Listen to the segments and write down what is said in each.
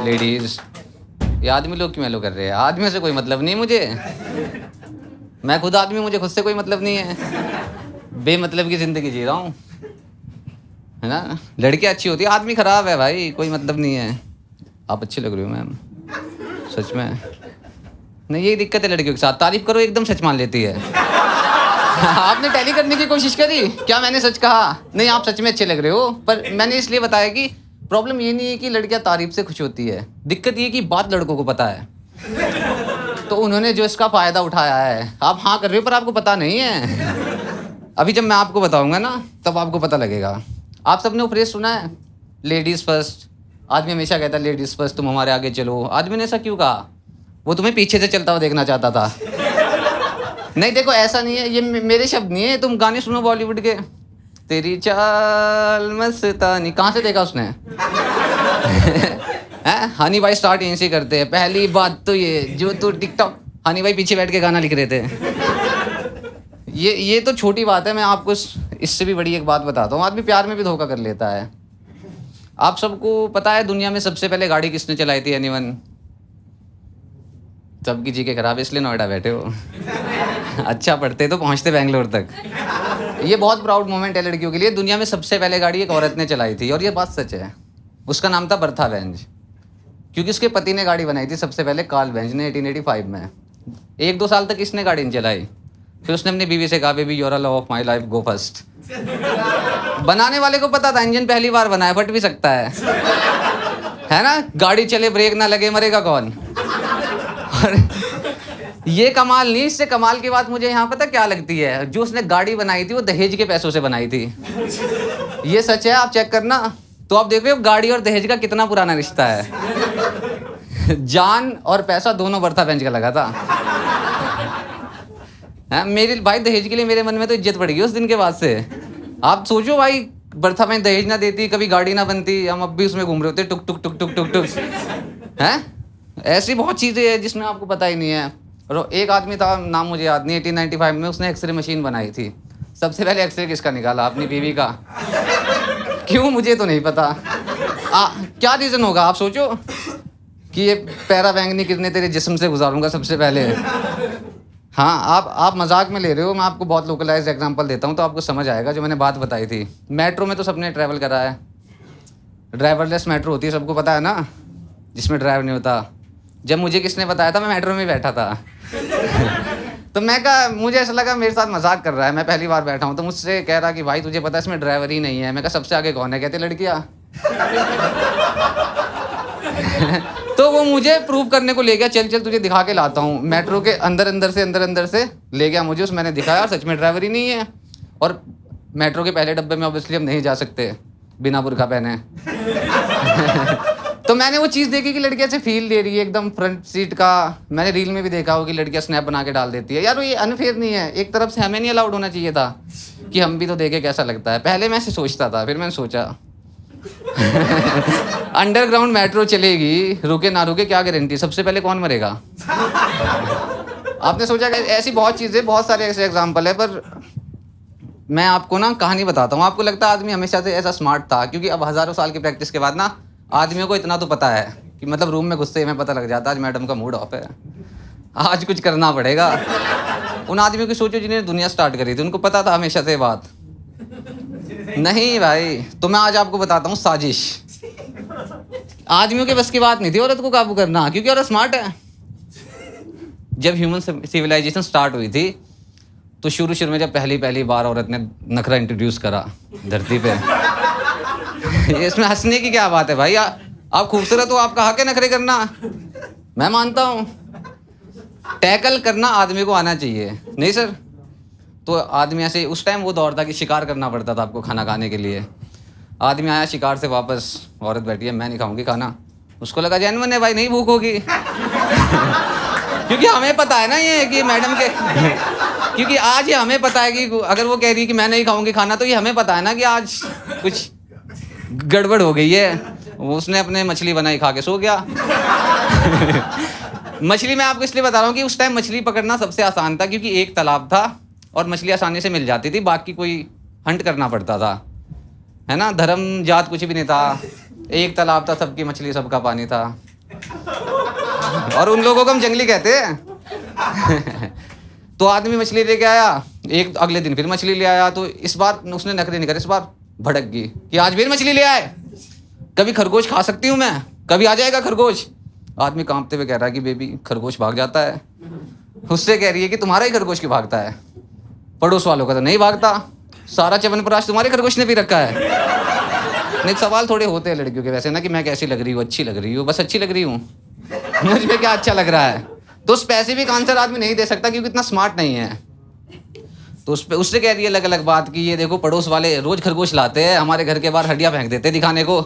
Ladies, ये आदमी लोग क्यों एलो कर रहे हैं? आदमियों से कोई मतलब नहीं मुझे, मैं खुद आदमी, मुझे खुद से कोई मतलब नहीं है, बेमतलब की ज़िंदगी जी रहा हूँ, है ना। लड़की अच्छी होती है, आदमी ख़राब है भाई, कोई मतलब नहीं है। आप अच्छी लग रही हो मैम, सच में। नहीं, यही दिक्कत है लड़कियों के साथ, तारीफ़ करो एकदम सच मान लेती है। आपने टैली करने की कोशिश करी क्या? मैंने सच कहा? नहीं, आप सच में अच्छे लग रहे हो, पर मैंने इसलिए बताया कि प्रॉब्लम ये नहीं है कि लड़कियां तारीफ से खुश होती है, दिक्कत ये कि बात लड़कों को पता है, तो उन्होंने जो इसका फ़ायदा उठाया है। आप हाँ कर रहे हो पर आपको पता नहीं है। अभी जब मैं आपको बताऊंगा ना तब आपको पता लगेगा। आप सबने वो फ्रेज सुना है, लेडीज़ फर्स्ट। आदमी हमेशा कहता है लेडीज़ फर्स्ट, तुम हमारे आगे चलो। आदमी ने ऐसा क्यों कहा? वो तुम्हें पीछे से चलता हुआ देखना चाहता था। नहीं देखो, ऐसा नहीं है, ये मेरे शब्द नहीं है, तुम गाने सुनो बॉलीवुड के। तेरी चाल मस्तानी, कहाँ से देखा उसने? हैं? हनी भाई स्टार्ट यहीं से करते हैं। पहली बात तो ये, जो तू टिकटॉक, हनी भाई पीछे बैठ के गाना लिख रहे थे। ये तो छोटी बात है, मैं आपको इससे भी बड़ी एक बात बताता हूँ। आदमी प्यार में भी धोखा कर लेता है। आप सबको पता है दुनिया में सबसे पहले गाड़ी किसने चलाई थी? एनीवन? सबकी जीके खराब है इसलिए नोएडा बैठे हो। अच्छा पढ़ते तो पहुंचते बेंगलोर तक। ये बहुत प्राउड मोमेंट है लड़कियों के लिए। दुनिया में सबसे पहले गाड़ी एक औरत ने चलाई थी, और ये बात सच है। उसका नाम था बर्था बेंज, क्योंकि उसके पति ने गाड़ी बनाई थी सबसे पहले, कार्ल बेंज ने 1885 में। 1-2 साल तक इसने गाड़ी नहीं चलाई, फिर उसने अपनी बीवी से कहा, baby your love of my life, go first. बनाने वाले को पता था इंजन पहली बार बनाया, फट भी सकता है ना। गाड़ी चले ब्रेक ना लगे, मरेगा कौन? और ये कमाल नहीं, इससे कमाल की बात मुझे यहाँ पता क्या लगती है, जो उसने गाड़ी बनाई थी वो दहेज के पैसों से बनाई थी। ये सच है, आप चेक करना तो आप देख रहे हो गाड़ी और दहेज का कितना पुराना रिश्ता है। जान और पैसा दोनों बर्था बेंच का लगा था। मेरे भाई दहेज के लिए मेरे मन में तो इज्जत पड़ गई उस दिन के बाद से। आप सोचो भाई, बर्था बेंच दहेज ना देती, कभी गाड़ी ना बनती, हम अब भी उसमें घूम रहे होते, टुक टुक टुक टुक टुक टुक। हैं? ऐसी बहुत चीज़ें हैं जिसमें आपको पता ही नहीं है। और एक आदमी था, नाम मुझे याद नहीं, 1895 में उसने एक्सरे मशीन बनाई थी। सबसे पहले एक्सरे किसका निकाला? अपनी बीवी का। क्यों? मुझे तो नहीं पता। क्या रीज़न होगा? आप सोचो कि ये पैरा बैंगनी कितने तेरे जिस्म से गुजारूंगा सबसे पहले। हाँ, आप मजाक में ले रहे हो, मैं आपको बहुत लोकलाइज एग्जांपल देता हूँ तो आपको समझ आएगा। जो मैंने बात बताई थी, मेट्रो में तो सबने ट्रैवल करा है। ड्राइवरलेस मेट्रो होती है, सबको पता है ना, जिसमें ड्राइवर नहीं होता। जब मुझे किसने बताया था, मैं मेट्रो में बैठा था। तो मैं कहा, मुझे ऐसा लगा मेरे साथ मजाक कर रहा है, मैं पहली बार बैठा हूँ। तो मुझसे कह रहा कि भाई तुझे पता है इसमें ड्राइवर ही नहीं है। मैं कहा सबसे आगे कौन है? कहते लड़कियाँ। तो वो मुझे प्रूव करने को ले गया, चल चल तुझे दिखा के लाता हूँ। मेट्रो के अंदर से ले गया मुझे, मैंने दिखाया सच में ड्राइवर ही नहीं है। और मेट्रो के पहले डब्बे में ऑब्वियसली हम नहीं जा सकते बिना बुर्का पहने। तो मैंने वो चीज़ देखी कि लड़कियाँ से फील ले रही है एकदम फ्रंट सीट का। मैंने रील में भी देखा हो कि लड़कियाँ स्नैप बना के डाल देती है। यार ये अनफेयर नहीं है? एक तरफ से हमें नहीं अलाउड होना चाहिए था कि हम भी तो देखें कैसा लगता है? पहले मैं ऐसे सोचता था, फिर मैंने सोचा अंडरग्राउंड मेट्रो चलेगी, रुके ना रुके क्या गारंटी, सबसे पहले कौन मरेगा? आपने सोचा कि ऐसी बहुत चीज़ें, बहुत सारे ऐसे एग्जाम्पल है। पर मैं आपको ना कहानी बताता हूँ। आपको लगता है आदमी हमेशा से ऐसा स्मार्ट था, क्योंकि अब हज़ारों साल की प्रैक्टिस के बाद ना आदमियों को इतना तो पता है कि मतलब रूम में घुसते ही हमें पता लग जाता है आज मैडम का मूड ऑफ है, आज कुछ करना पड़ेगा। उन आदमियों की सोचो जिन्हें दुनिया स्टार्ट करी थी, उनको पता था हमेशा से बात। नहीं भाई, तो मैं आज आपको बताता हूँ साजिश। आदमियों के बस की बात नहीं थी औरत को काबू करना, क्योंकि औरत स्मार्ट है। जब ह्यूमन सिविलाइजेशन स्टार्ट हुई थी तो शुरू में जब पहली बार औरत ने नखरा इंट्रोड्यूस करा धरती पे, इसमें हंसने की क्या बात है भाई? आप खूबसूरत हो, आपका हक है नखरे करना, मैं मानता हूँ। टैकल करना आदमी को आना चाहिए, नहीं सर? तो आदमी ऐसे, उस टाइम वो दौर था कि शिकार करना पड़ता था आपको खाना खाने के लिए। आदमी आया शिकार से वापस, औरत बैठी है, मैं नहीं खाऊंगी खाना। उसको लगा जेन्युइन है भाई, नहीं भूख होगी। क्योंकि हमें पता है ना ये कि मैडम के क्योंकि आज ये हमें पता है कि अगर वो कह रही है कि मैं नहीं खाऊंगी खाना, तो ये हमें पता है ना कि आज कुछ गड़बड़ हो गई है। उसने अपने मछली बनाई, खा के सो गया। मछली मैं आपको इसलिए बता रहा हूँ कि उस टाइम मछली पकड़ना सबसे आसान था, क्योंकि एक तालाब था और मछली आसानी से मिल जाती थी, बाकी कोई हंट करना पड़ता था, है ना। धर्म जात कुछ भी नहीं था, एक तालाब था, सबकी मछली सबका पानी था। और उन लोगों को हम जंगली कहते हैं। तो आदमी मछली लेके आया, एक अगले दिन फिर मछली ले आया, तो इस बार उसने नखरे नहीं करे, इस बार भड़क गई कि आज फिर मछली ले आए, कभी खरगोश खा सकती हूँ मैं, कभी आ जाएगा खरगोश। आदमी कांपते हुए कह रहा है कि बेबी खरगोश भाग जाता है। उससे कह रही है कि तुम्हारा ही खरगोश क्यों भागता है, पड़ोस वालों का तो नहीं भागता, सारा च्यवनप्राश तुम्हारे खरगोश ने भी रखा है। नहीं, सवाल थोड़े होते हैं लड़कियों के वैसे ना कि मैं कैसी लग रही हूँ, अच्छी लग रही हूँ, बस अच्छी लग रही हूँ, मुझ में क्या अच्छा लग रहा है। तो स्पेसिफिक आंसर आदमी नहीं दे सकता क्योंकि इतना स्मार्ट नहीं है। तो उससे कह रही है अलग अलग बात कि ये देखो पड़ोस वाले रोज खरगोश लाते हैं, हमारे घर के बाहर हड्डियाँ फेंक देते हैं दिखाने को,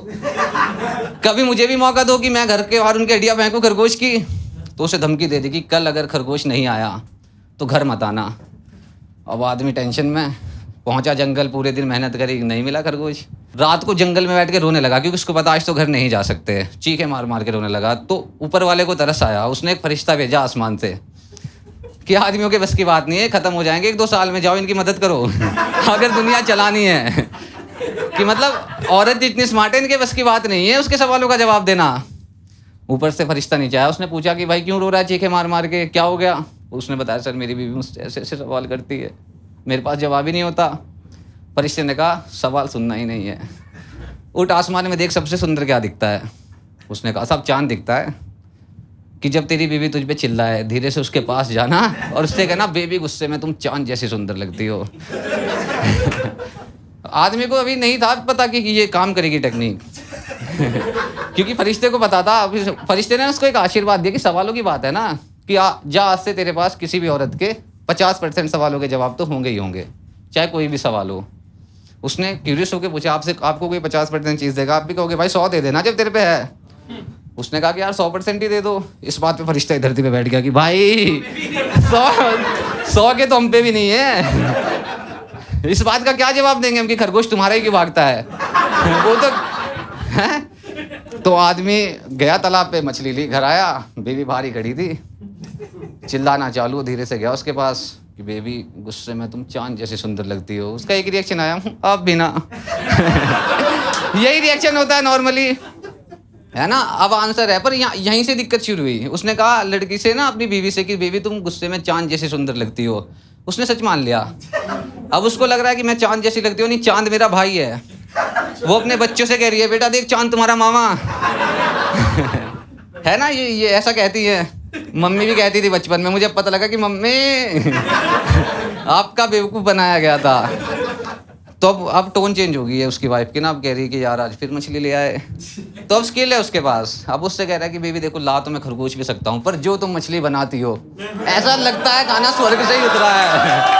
कभी मुझे भी मौका दो कि मैं घर के बाहर उनकी हड्डियाँ फेंकूं खरगोश की। तो उसे धमकी दे दी कि कल अगर खरगोश नहीं आया तो घर मत आना। अब आदमी टेंशन में पहुंचा जंगल, पूरे दिन मेहनत करी, नहीं मिला खरगोश। रात को जंगल में बैठ के रोने लगा क्योंकि उसको पता आज तो घर नहीं जा सकते, चीखे मार मार के रोने लगा। तो ऊपर वाले को तरस आया, उसने एक फरिश्ता भेजा आसमान से कि आदमियों के बस की बात नहीं है, खत्म हो जाएंगे 1-2 साल में, जाओ इनकी मदद करो अगर दुनिया चलानी है। कि मतलब औरत जितनी स्मार्ट है, इनके बस की बात नहीं है उसके सवालों का जवाब देना। ऊपर से फरिश्ता नीचे आया, उसने पूछा कि भाई क्यों रो रहा है चीखे मार मार के, क्या हो गया। उसने बताया सर मेरी बीवी मुझसे ऐसे ऐसे सवाल करती है, मेरे पास जवाब ही नहीं होता। फरिश्ते ने कहा सवाल सुनना ही नहीं है, उठ आसमान में देख सबसे सुंदर क्या दिखता है। उसने कहा सब चांद दिखता है। कि जब तेरी बीवी तुझ पे चिल्लाए धीरे से उसके पास जाना और उससे कहना बेबी गुस्से में तुम चांद जैसी सुंदर लगती हो। आदमी को अभी नहीं था पता कि ये काम करेगी टेक्निक क्योंकि फरिश्ते को पता था। फरिश्ते ने उसको एक आशीर्वाद दिया कि सवालों की बात है ना कि जा आज से तेरे पास किसी भी औरत के 50% सवालों के जवाब तो होंगे ही होंगे, चाहे कोई भी सवाल हो। उसने क्यूरियस होकर पूछा आपको कोई 50% चीज़ देगा, आप भी कहोगे भाई 100 दे देना जब तेरे पे है। उसने कहा कि यार 100% ही दे दो। इस बात पे फरिश्ता इधर पे बैठ गया कि भाई 100 के तो हम पे भी नहीं है, इस बात का क्या जवाब देंगे हम कि खरगोश तुम्हारा ही क्यों भागता है। वो तो है। तो आदमी गया तालाब पे, मछली ली, घर आया, बेबी बाहर खड़ी थी, चिल्लाना चालू, धीरे से गया उसके पास कि बेबी गुस्से में तुम चांद जैसी सुंदर लगती हो। उसका एक रिएक्शन आया, अब भी ना यही रिएक्शन होता है नॉर्मली, है ना। अब आंसर है, पर यहीं से दिक्कत शुरू हुई। उसने कहा लड़की से ना, अपनी बीवी से कि बेबी तुम गुस्से में चांद जैसी सुंदर लगती हो। उसने सच मान लिया। अब उसको लग रहा है कि मैं चांद जैसी लगती हूँ, नहीं चांद मेरा भाई है। वो अपने बच्चों से कह रही है बेटा देख चांद तुम्हारा मामा है ना। ये ऐसा कहती है, मम्मी भी कहती थी बचपन में। मुझे अब पता लगा कि मम्मी आपका बेवकूफ़ बनाया गया था। तो अब टोन चेंज हो गई है उसकी वाइफ की ना। अब कह रही है कि यार आज फिर मछली ले आए। तो अब स्किल है उसके पास। अब उससे कह रहा है कि बेबी देखो ला तो मैं खरगोश भी सकता हूँ, पर जो तुम मछली बनाती हो ऐसा लगता है खाना स्वर्ग से ही उतरा है।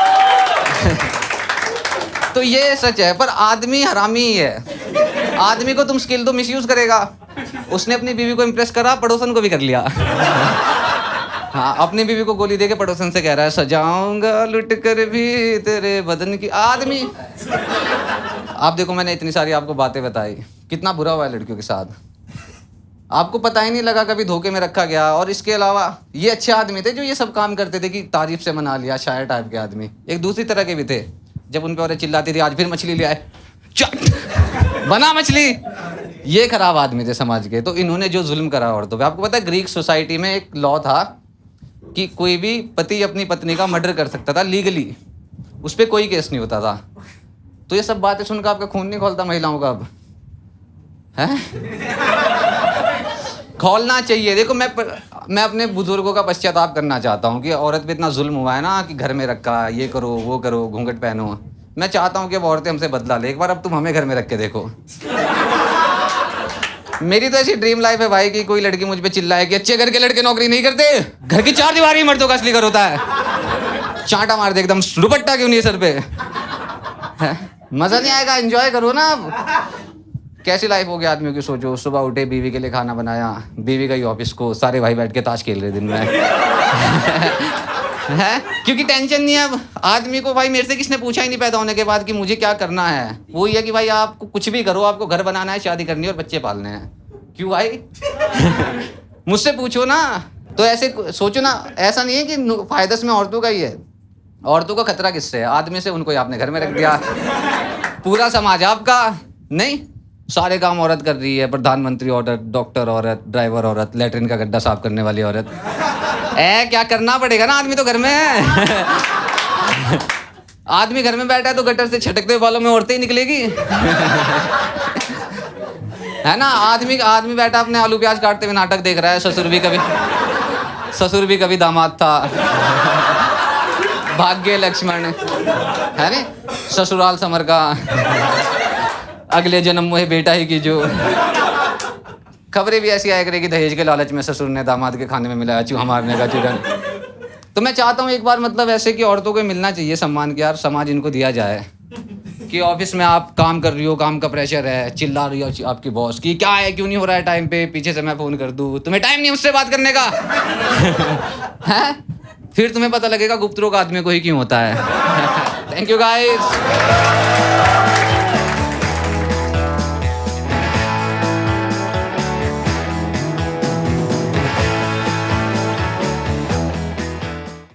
तो ये सच है, पर आदमी हरामी ही है। आदमी को तुम स्किल तो मिसयूज करेगा। उसने अपनी बीवी को इम्प्रेस करा, पड़ोसन को भी कर लिया। हाँ, अपनी बीवी को गोली देके पड़ोसन से कह रहा है सजाऊंगा लुट कर भी तेरे बदन की। आदमी आप देखो, मैंने इतनी सारी आपको बातें बताई, कितना बुरा हुआ है लड़कियों के साथ। आपको पता ही नहीं लगा, कभी धोखे में रखा गया। और इसके अलावा ये अच्छे आदमी थे जो ये सब काम करते थे कि तारीफ से मना लिया, शायर टाइप के आदमी। एक दूसरी तरह के भी थे, जब उन पे औरत चिल्लाती थी आज फिर मछली ले आए, बना मछली। ये खराब आदमी थे समाज के। तो इन्होंने जो जुल्म करा औरतों पे, आपको पता है ग्रीक सोसाइटी में एक लॉ था कि कोई भी पति अपनी पत्नी का मर्डर कर सकता था लीगली, उस पर कोई केस नहीं होता था। तो ये सब बातें सुनकर आपका खून नहीं खोलता महिलाओं का? अब है खोलना चाहिए। देखो मैं अपने बुजुर्गों का पश्चाताप करना चाहता हूँ कि औरत पे इतना जुल्म हुआ है ना कि घर में रखा, ये करो वो करो, घूंघट पहनो। मैं चाहता हूँ कि अब औरतें हमसे बदला ले एक बार। अब तुम हमें घर में रख के देखो। मेरी तो ऐसी ड्रीम लाइफ है भाई कि कोई लड़की मुझ पे चिल्लाए कि अच्छे घर के लड़के नौकरी नहीं करते, घर की 4 दीवारी मर्दों का असली घर होता है। चांटा मार दे एकदम, दुपट्टा क्यों नहीं है सर पे। मजा नहीं आएगा, एंजॉय करो ना। अब कैसी लाइफ हो गई आदमियों की, सोचो। सुबह उठे, बीवी के लिए खाना बनाया, बीवी गई ऑफिस को, सारे भाई बैठ के ताश खेल रहे दिन में है, क्योंकि टेंशन नहीं है अब आदमी को। भाई मेरे से किसने पूछा ही नहीं पैदा होने के बाद कि मुझे क्या करना है। वो ये कि भाई आपको कुछ भी करो, आपको घर बनाना है, शादी करनी है और बच्चे पालने हैं। क्यों भाई मुझसे पूछो ना। तो ऐसे सोचो ना, ऐसा नहीं है कि फायदा इसमें औरतों का ही है। औरतों का खतरा किससे है? आदमी से। उनको आपने घर में रख दिया, पूरा समाज आपका नहीं। सारे काम औरत कर रही है, प्रधानमंत्री औरत, डॉक्टर औरत, ड्राइवर औरत, लेटरिन का गड्ढा साफ करने वाली औरत। क्या करना पड़ेगा ना, आदमी तो घर में है। आदमी घर में बैठा है तो गटर से छटकते हुए बालों में औरतें ही निकलेगी। है ना, आदमी बैठा अपने आलू प्याज काटते हुए नाटक देख रहा है। ससुर भी कभी दामाद था। भाग्य लक्ष्मण है नी, ससुराल समर का, अगले जन्म में बेटा ही की जो। खबरें भी ऐसी आया करेगी, दहेज के लालच में ससुर ने दामाद के खाने में मिलाया चूहा मारने का चूरन। तो मैं चाहता हूँ एक बार मतलब ऐसे कि औरतों को मिलना चाहिए सम्मान कि यार समाज इनको दिया जाए। कि ऑफिस में आप काम कर रही हो, काम का प्रेशर है, चिल्ला रही हो आपकी बॉस की, क्या है क्यों नहीं हो रहा है टाइम पे, पीछे से मैं फोन कर दूँ, तुम्हें टाइम नहीं उससे बात करने का। है, फिर तुम्हें पता लगेगा गुप्त रोग आदमी को ही क्यों होता है। Thank you guys.